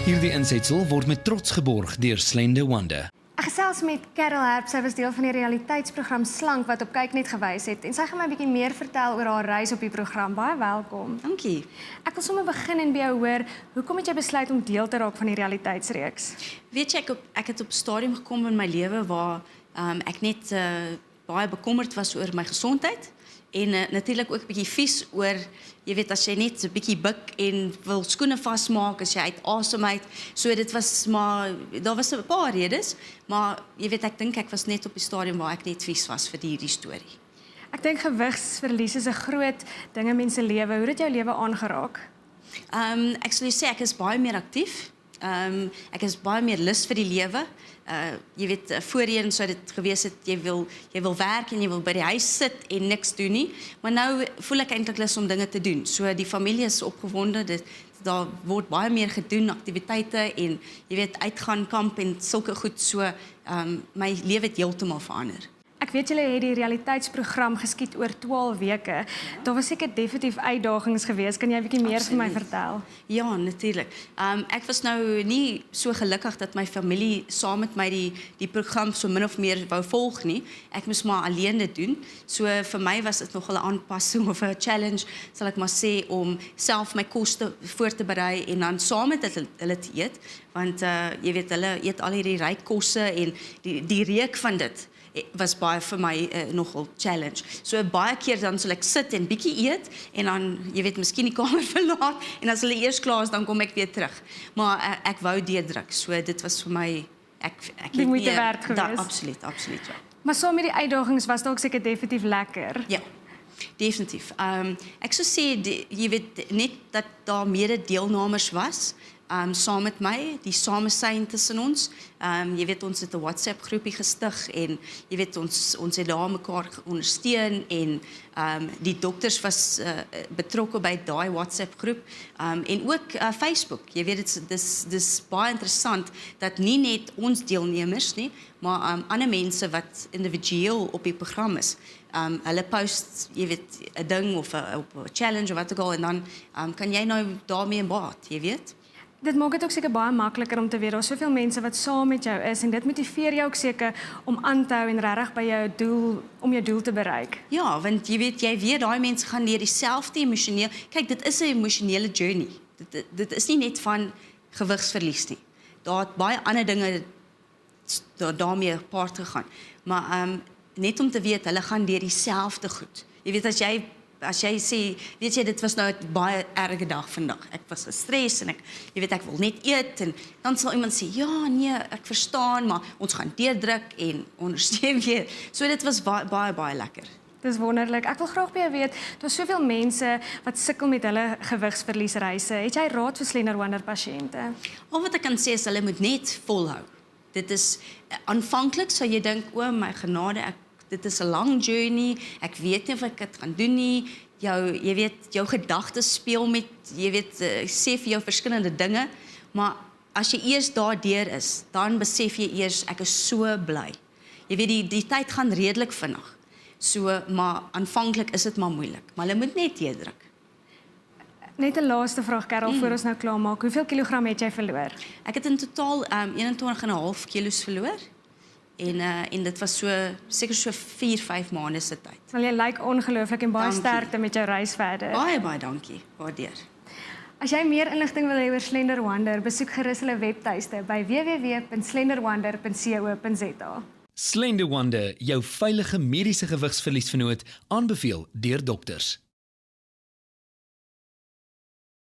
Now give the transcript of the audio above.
Hierdie insetsel word met trots geborg deur Slender Wonder. Ek gesels met Carol Herb, sy was deel van die realiteitsprogram Slank wat op Kyknet gewys het en sy gaan my 'n bietjie meer vertel oor haar reis op die program. Baie welkom. Dankie. Ek wil sommer begin en by jou hoor, hoekom het jy besluit om deel te raak van die realiteitsreeks? Weet jy, ek het op 'n stadium gekom in my lewe waar ek net baie bekommerd was oor my gesondheid en natuurlik ook 'n bietjie vies oor, jy weet, as jy net 'n bietjie buk en wil skoene vasmaak, as jy uit asem uit. So dit was maar, daar was 'n paar redes, maar jy weet, ek dink ek was net op die stadium waar ek net vies was vir hierdie storie. Ek dink gewigsverlies is 'n groot ding in mense lewe. Hoe het jou lewe aangeraak? Ek sal sê ek is baie meer aktief. Ek is baie meer lus vir die lewe. Jy weet, voorheen sou dit gewees het, jy wil werk en jy wil by die huis sit en niks doen nie, maar nou voel ek eintlik lus om dinge te doen. So die familie is opgewonde, daar word baie meer gedoen, aktiwiteite en jy weet, uitgaan, kamp en sulke goed, so my lewe het heeltemal verander. Ek weet julle het die realiteitsprogram geskied oor 12 weke. Daar was seker definitief uitdagings geweest. Kan jy 'n bietjie meer vir my vertel? Ja, natuurlik. Ek was nou nie so gelukkig dat my familie saam met my die program so min of meer wou volg nie. Ek moes maar alleen dit doen. So vir my was dit nogal 'n aanpassing of 'n challenge, sal ek maar sê, om self my kos voor te berei en dan saam met hulle te eet, want jy weet, hulle eet al hierdie ryk kosse en die reuk van dit was baie vir my nogal challenge. So baie keer dan sal ek sit en bietjie eet en dan, jy weet, miskien die kamer verlaat en as hulle eers klaar is, dan kom ek weer terug. Maar ek wou deurdruk. So dit was vir my, ek die moeite werd geweest. Absoluut ja. Maar saam met die uitdagings was dit ook seker definitief lekker. Ja. Definitief. Ek sou sê, jy weet, net dat daar mede-deelnemers was, saam met my, die samesyn tussen ons. Jy weet, ons het 'n WhatsApp groepie gestig en jy weet, ons het daar mekaar ondersteun en die dokters was betrokke by daai WhatsApp groep en ook Facebook. Jy weet, dis baie interessant dat nie net ons deelnemers nie, maar ander mense wat individueel op die program is. Hulle post, jy weet, 'n ding of 'n challenge of wat ook al en dan kan jy nou daarmee in baat, jy weet. Dit maak dit ook seker baie makliker om te weet, daar's soveel mense wat saam met jou is en dit motiveer jou ook seker om aan te hou en regtig by jou doel, om jou doel te bereik. Ja, want jy weet daai mense gaan deur dieselfde emosioneel. Kyk, dit is 'n emosionele journey. Dit is nie net van gewigsverlies nie. Daar het baie ander dinge daarmee gepaard gegaan. Maar net om te weet, hulle gaan deur dieselfde goed. Jy weet, as jy sê, weet jy, dit was nou 'n baie erge dag vandag. Ek was gestres en ek wil net eet en dan sal iemand sê, ja, nee, ek verstaan, maar ons gaan deurdruk en ondersteun weer. So dit was baie lekker. Dis wonderlik. Ek wil graag by jou weet, daar's soveel mense wat sukkel met hulle gewigsverliesreise. Het jy raad vir Slender Wonder pasiënte? Al wat ek kan sê is hulle moet net volhou. Dit is aanvanklik sou jy dink, o my genade, dit is 'n lang journey, ek weet nie of ek dit gaan doen nie, jy weet, jou gedagtes speel met, jy weet, sê vir jou verskillende dinge, maar as jy eers daardeur is, dan besef jy eers, ek is so bly. Jy weet, die tyd gaan redelik vinnig, so, maar aanvanklik is dit maar moeilik, maar hulle moet net deurdruk. Net 'n laaste vraag, Carol, voor ons nou klaar maak. Hoeveel kilogram het jy verloor? Ek het in totaal 21,5 kilos verloor. En dit was seker so 4-5 maande se tyd. Wel, jy lyk ongelooflik en baie Dankie. sterkte met jou reis verder. Baie dankie. Waardeer. As jy meer inligting wil hê oor Slender Wonder, besoek gerus hulle webtuiste by www.slenderwonder.co.za. Slender Wonder, jou veilige mediese gewigsverliesvernoot, aanbeveel deur dokters.